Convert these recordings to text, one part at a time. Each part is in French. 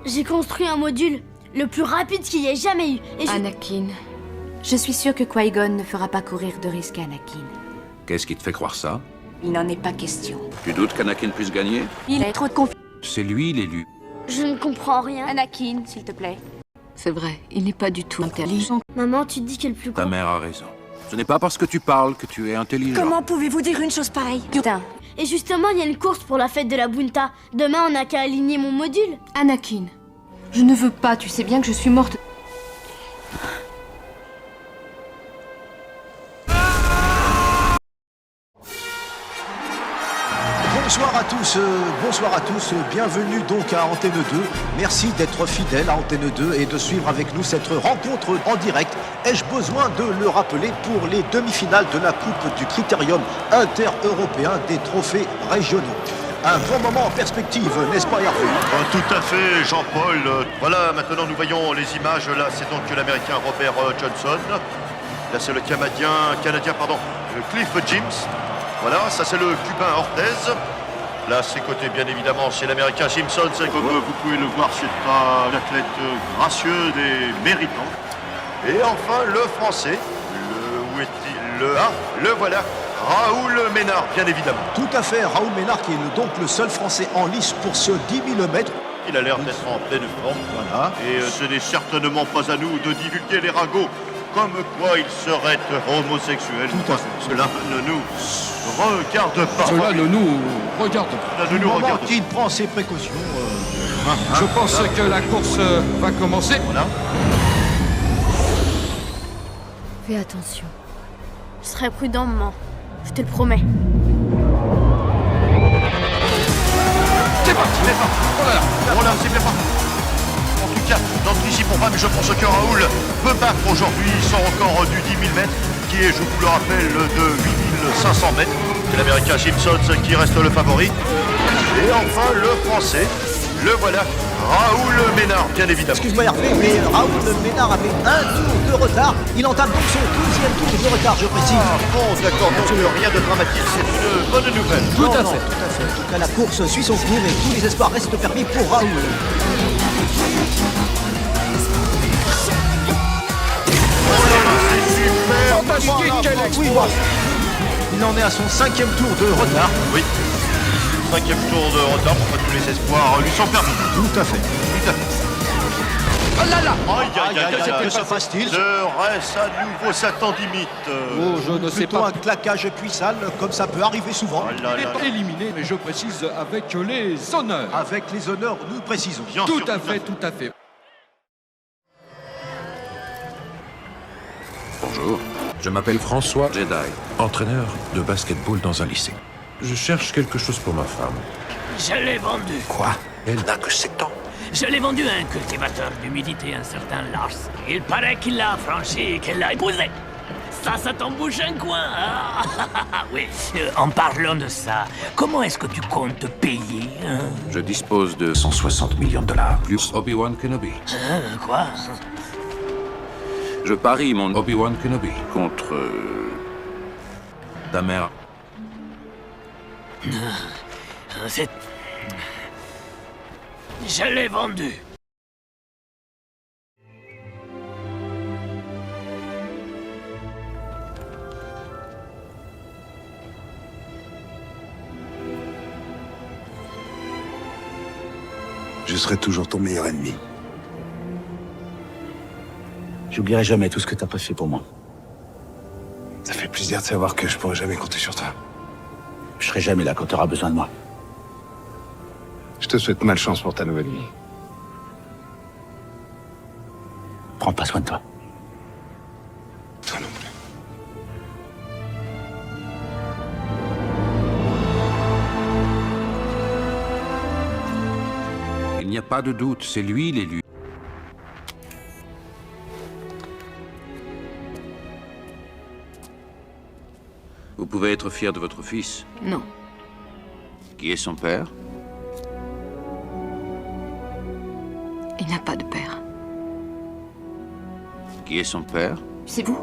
J'ai construit un module, le plus rapide qu'il y ait jamais eu. Et Anakin, je suis sûre que Qui-Gon ne fera pas courir de risque à Anakin. Qu'est-ce qui te fait croire ça? Il n'en est pas question. Tu doutes qu'Anakin puisse gagner? Il est trop confiant. C'est lui l'élu. Je ne comprends rien. Anakin, s'il te plaît. C'est vrai, il n'est pas du tout intelligent. Maman, tu te dis qu'elle est plus Ta grande. mère a raison. Ce n'est pas parce que tu parles que tu es intelligent. Comment pouvez-vous dire une chose pareille? Putain. Et justement, il y a une course pour la fête de la Bunta. Demain, on n'a qu'à aligner mon module. Anakin, je ne veux pas, tu sais bien que je suis morte. Bonsoir à tous, bienvenue donc à Antenne 2. Merci d'être fidèle à Antenne 2 et de suivre avec nous cette rencontre en direct. Ai-je besoin de le rappeler pour les demi-finales de la Coupe du Critérium inter-européen des trophées régionaux. Un bon moment en perspective, n'est-ce pas Hervé? Tout à fait, Jean-Paul. Voilà, maintenant nous voyons les images. Là, c'est donc l'Américain Robert Johnson. Là, c'est le Canadien, Cliff James. Voilà, ça c'est le Cubain Ortez. Là, c'est côté, bien évidemment, c'est l'Américain Simpson. Comme vous pouvez le voir, c'est un athlète gracieux et méritant. Et enfin, le Français, le voilà, Raoul Ménard, bien évidemment. Tout à fait, Raoul Ménard qui est donc le seul Français en lice pour ce 10 000 mètres. Il a l'air d'être en pleine forme. Voilà. Et ce n'est certainement pas à nous de divulguer les ragots comme quoi il serait homosexuel. Tout à fait. Cela ne nous regarde pas. Cela ne nous regarde pas. Cela ne nous regarde pas. Il prend ses précautions. Je pense que la course va commencer. Voilà. Fais attention. Je serai prudent, maman. Je te le promets. C'est parti. Oh là là. Oh là, c'est bien parti. En tout cas, n'anticipons pas, mais je pense que Raoul peut battre aujourd'hui son record du 10 000 mètres, qui est, je vous le rappelle, de 8 500 mètres. C'est l'Américain Simpson qui reste le favori. Et enfin, le Français, le voilà, Raoul Ménard, bien évidemment. Excuse-moi Hervé, mais Raoul Ménard avait un tour de retard. Il entame donc son 12e tour de retard, je précise. Ah, bon, d'accord, donc rien de dramatique, c'est une bonne nouvelle. Tout à fait. En tout cas, la course suit son cours et tous les espoirs restent permis pour Raoul. Fantastique, quel exploit. Il en est à son 5e tour de retard. Oui. 5e tour de retard, pour tous les espoirs lui sont permis. Tout à fait. Tout à fait. Oh là là. Que se passe-t-il? Serait-ce à nouveau Satan d'imite Oh, je ne sais Plutôt pas. un claquage cuissal, comme ça peut arriver souvent. Oh là Il là. est éliminé, mais je précise avec les honneurs. Avec les honneurs, nous précisons. Bien Tout sûr, à fait, tout à fait. Bonjour. Je m'appelle François Jedi, entraîneur de basketball dans un lycée. Je cherche quelque chose pour ma femme. Je l'ai vendu. Quoi? Elle n'a que 7 ans. Je l'ai vendu à un cultivateur d'humidité, un certain Lars. Il paraît qu'il l'a affranchi et qu'elle l'a épousé. Ça t'embouche un coin. Ah, oui. En parlant de ça, comment est-ce que tu comptes te payer hein? Je dispose de 160 millions de dollars, plus Obi-Wan Kenobi. Quoi? Je parie mon Obi-Wan Kenobi contre... ta mère. C'est... Je l'ai vendu. Je serai toujours ton meilleur ennemi. J'oublierai jamais tout ce que t'as pas fait pour moi. Ça fait plaisir de savoir que je pourrai jamais compter sur toi. Je serai jamais là quand t'auras besoin de moi. Je te souhaite malchance pour ta nouvelle vie. Prends pas soin de toi. Toi non plus. Il n'y a pas de doute, c'est lui l'élu. Vous pouvez être fier de votre fils. Non. Qui est son père? Il n'a pas de père. Qui est son père? C'est vous?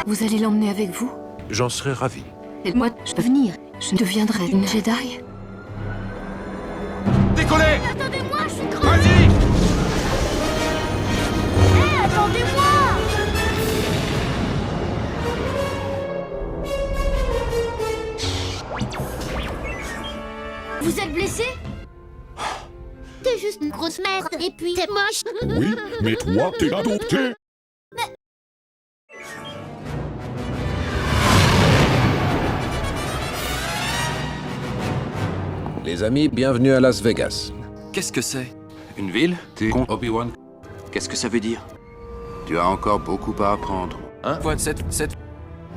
Vous allez l'emmener avec vous? J'en serais ravi. Et moi, je peux venir. Je deviendrai une Jedi. décoller. Attendez-moi, je suis crevé. Vas-y. Hé, attendez-moi. Vous êtes blessé? T'es juste une grosse merde et puis t'es moche. Oui, mais toi, t'es adopté. Les amis, bienvenue à Las Vegas. Qu'est-ce que c'est? Une ville? T'es con, Obi-Wan. Qu'est-ce que ça veut dire? Tu as encore beaucoup à apprendre. Hein?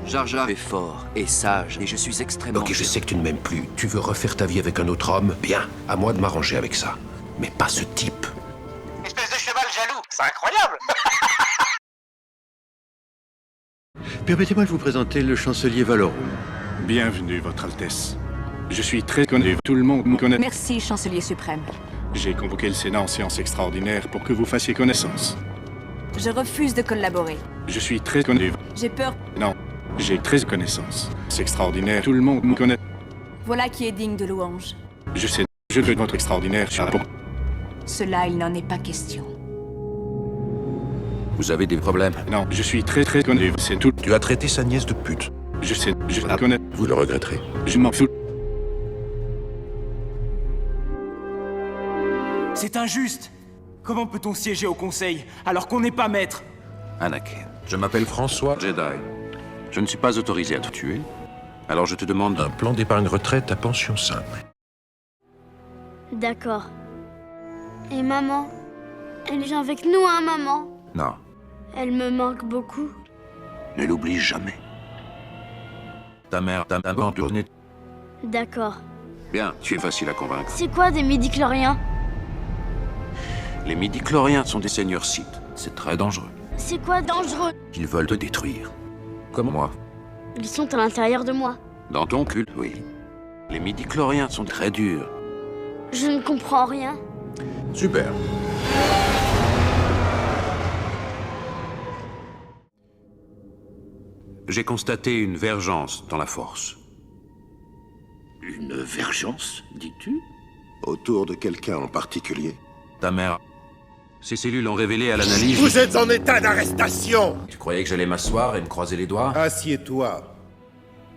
Jar Jar est fort et sage, et je suis extrêmement... Ok, je sais que tu ne m'aimes plus. Tu veux refaire ta vie avec un autre homme? Bien, à moi de m'arranger avec ça. Mais pas ce type. Espèce de cheval jaloux, c'est incroyable. Permettez-moi de vous présenter le chancelier Valorum. Bienvenue, Votre Altesse. Je suis très connu. Tout le monde me connaît. Merci, chancelier suprême. J'ai convoqué le Sénat en séance extraordinaire pour que vous fassiez connaissance. Je refuse de collaborer. Je suis très connu. J'ai peur. Non, j'ai très connaissance. C'est extraordinaire. Tout le monde me connaît. Voilà qui est digne de louange. Je sais. Je veux votre extraordinaire. Cela, il n'en est pas question. Vous avez des problèmes? Non, je suis très connu. C'est tout. Tu as traité sa nièce de pute. Je sais. Je la connais. Vous le regretterez. Je m'en fous. C'est injuste. Comment peut-on siéger au conseil alors qu'on n'est pas maître? Anakin, Je m'appelle François. Jedi, je ne suis pas autorisé à te tuer. Alors je te demande Un plan d'épargne retraite à pension simple. D'accord. Et maman? Elle vient avec nous, hein, maman? Non, Elle me manque beaucoup. ne l'oublie jamais. Ta mère t'a abandonné. D'accord. Bien, tu es facile à convaincre. C'est quoi des midi-chloriens? Les midi-chloriens sont des seigneurs Sith. C'est très dangereux. C'est quoi dangereux? Ils veulent te détruire. Comme moi. Ils sont à l'intérieur de moi. Dans ton culte, oui. Les midi-chloriens sont très durs. Je ne comprends rien. Super. J'ai constaté une vergence dans la force. Une vergence, dis-tu? Autour de quelqu'un en particulier? Ta mère... Ces cellules ont révélé à l'analyse... Vous êtes en état d'arrestation! Tu croyais que j'allais m'asseoir et me croiser les doigts? Assieds-toi.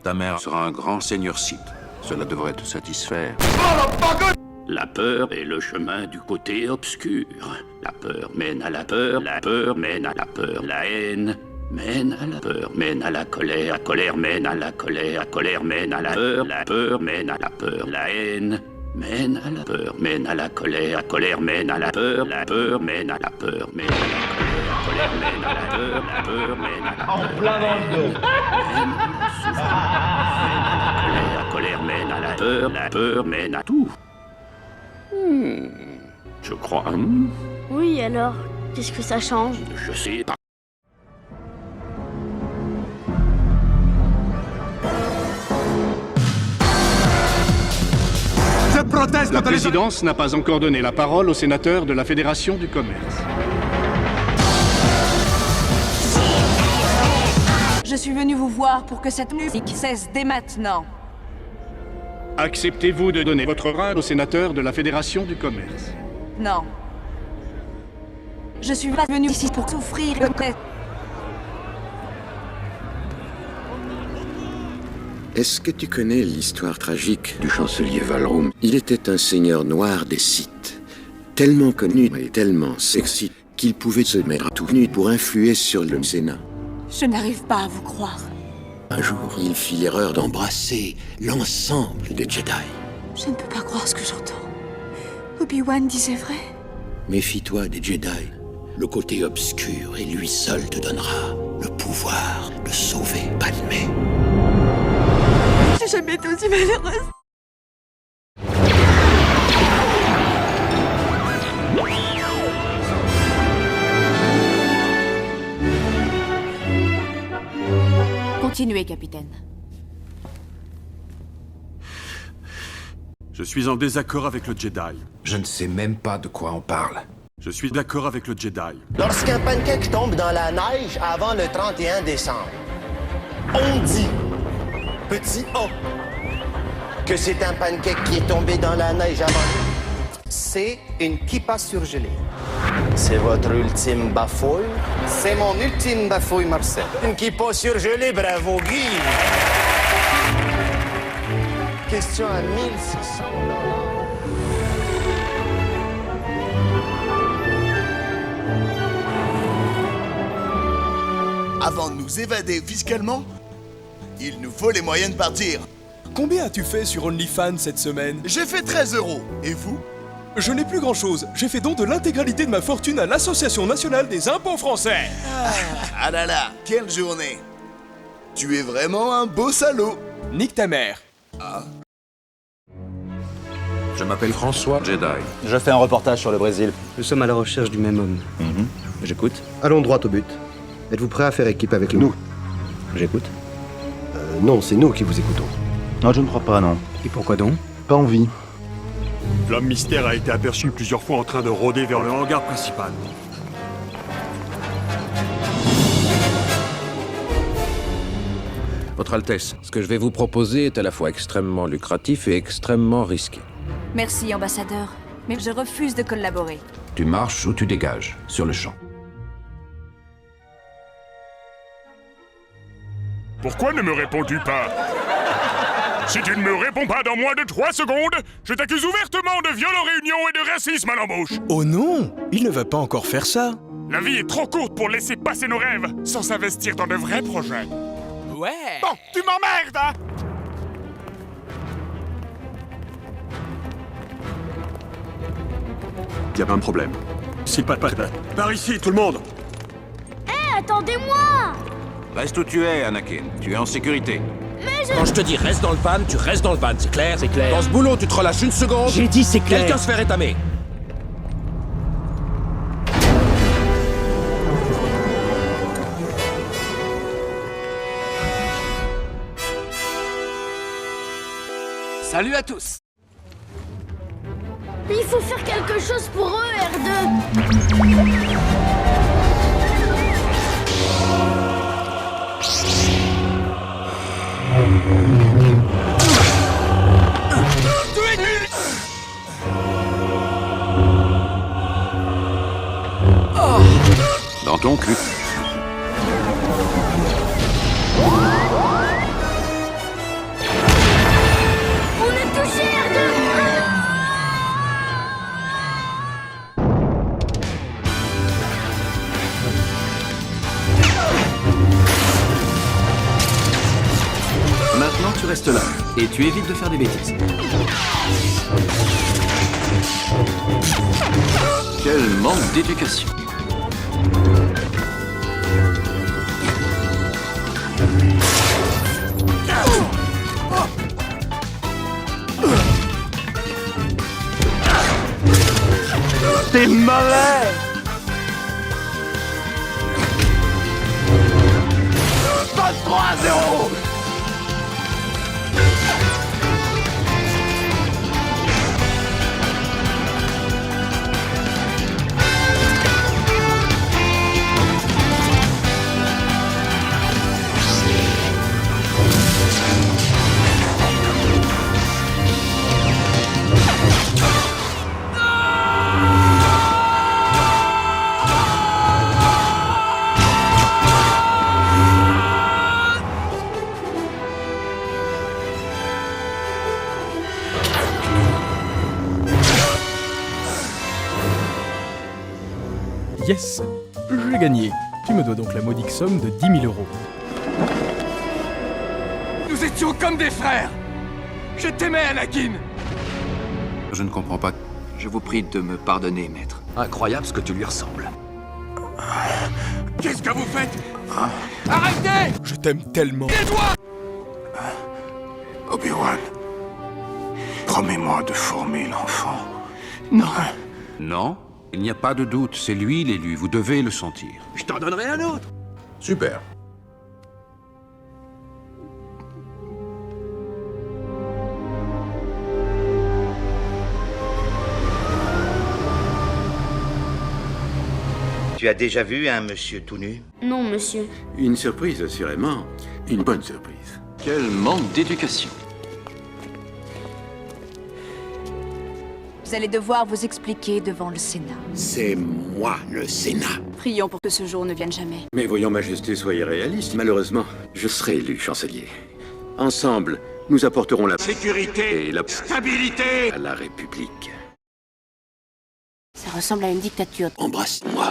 Ta mère sera un grand seigneur Sith. Cela devrait te satisfaire. La peur est le chemin du côté obscur. La peur mène à la peur mène à la peur, la haine mène à la peur, mène à la colère mène à la colère mène à la peur mène à la peur, la haine mène à la peur, mène à la colère mène à la peur mène à la peur, mène à la colère mène à la peur mène à la peur, en plein dans le dos, la colère mène à la peur mène à tout. Je crois. Oui, alors, qu'est-ce que ça change? Je sais pas. Je proteste. La présidence n'a pas encore donné la parole aux sénateurs de la Fédération du commerce. Je suis venu vous voir pour que cette musique cesse dès maintenant. Acceptez-vous de donner votre rein aux sénateurs de la Fédération du commerce? Non. Je suis pas venu ici pour souffrir. Est-ce que tu connais l'histoire tragique du chancelier Valorum? Il était un seigneur noir des Sith, tellement connu et tellement sexy qu'il pouvait se mettre tout nu pour influer sur le Sénat. Je n'arrive pas à vous croire. Un jour, il fit l'erreur d'embrasser l'ensemble des Jedi. Je ne peux pas croire ce que j'entends. Obi-Wan disait vrai. Méfie-toi des Jedi. Le côté obscur et lui seul te donnera le pouvoir de sauver Padmé. J'ai jamais été aussi malheureuse. Continuez, capitaine. Je suis en désaccord avec le Jedi. Je ne sais même pas de quoi on parle. Je suis d'accord avec le Jedi. Lorsqu'un pancake tombe dans la neige avant le 31 décembre, on dit, petit A, que c'est un pancake qui est tombé dans la neige avant. c'est une kippa surgelée. C'est votre ultime bafouille? C'est mon ultime bafouille, Marcel. Une kippa surgelée, bravo Guy! Question à 1600 $. Avant de nous évader fiscalement, il nous faut les moyens de partir. Combien as-tu fait sur OnlyFans cette semaine? J'ai fait 13 €. Et vous? Je n'ai plus grand-chose. J'ai fait don de l'intégralité de ma fortune à l'Association nationale des impôts français. Ah là là, quelle journée! Tu es vraiment un beau salaud. Nique ta mère. Ah. Je m'appelle François Jedi. Je fais un reportage sur le Brésil. Nous sommes à la recherche du même homme. J'écoute. Allons droit au but. Êtes-vous prêt à faire équipe avec nous? J'écoute. Non, c'est nous qui vous écoutons. Non, je ne crois pas, non. Et pourquoi donc? Pas envie. L'homme mystère a été aperçu plusieurs fois en train de rôder vers le hangar principal. Votre Altesse, ce que je vais vous proposer est à la fois extrêmement lucratif et extrêmement risqué. Merci, ambassadeur. Mais je refuse de collaborer. Tu marches ou tu dégages, sur le champ. Pourquoi ne me réponds-tu pas? Si tu ne me réponds pas dans moins de 3 secondes, je t'accuse ouvertement de viol en réunion et de racisme à l'embauche. Oh non, il ne va pas encore faire ça. La vie est trop courte pour laisser passer nos rêves sans s'investir dans de vrais projets. Ouais. Bon, tu m'emmerdes, hein? Il y a un problème. C'est pas. Par ici, tout le monde! Hé, attendez-moi! Reste où tu es, Anakin. Tu es en sécurité. Mais je... Quand je te dis reste dans le van, tu restes dans le van, c'est clair? C'est clair. Dans ce boulot, tu te relâches une seconde. J'ai dit c'est clair. Quelqu'un se fait rétamer. Salut à tous. Il faut faire quelque chose pour eux, R2. Dans ton cul. On est touché, R2. Maintenant, tu restes là. Et tu évites de faire des bêtises. Quel manque d'éducation. T'es malin. 23-0. Yes, j'ai gagné. Tu me dois donc la modique somme de 10 000 €. Nous étions comme des frères. Je t'aimais, Anakin. Je ne comprends pas. Je vous prie de me pardonner, maître. Incroyable ce que tu lui ressembles. Qu'est-ce que vous faites? Arrêtez! Je t'aime tellement. Tais-toi! Obi-Wan, promets-moi de former l'enfant. Non. Non, il n'y a pas de doute. C'est lui l'élu. Vous devez le sentir. Je t'en donnerai un autre. Super. Tu as déjà vu un monsieur tout nu? Non, monsieur. Une surprise, assurément. Une bonne surprise. Quel manque d'éducation. Vous allez devoir vous expliquer devant le Sénat. C'est moi, le Sénat. Prions pour que ce jour ne vienne jamais. Mais voyons, Majesté, soyez réaliste. Malheureusement, je serai élu chancelier. Ensemble, nous apporterons la sécurité et la stabilité à la République. Ça ressemble à une dictature. Embrasse-moi.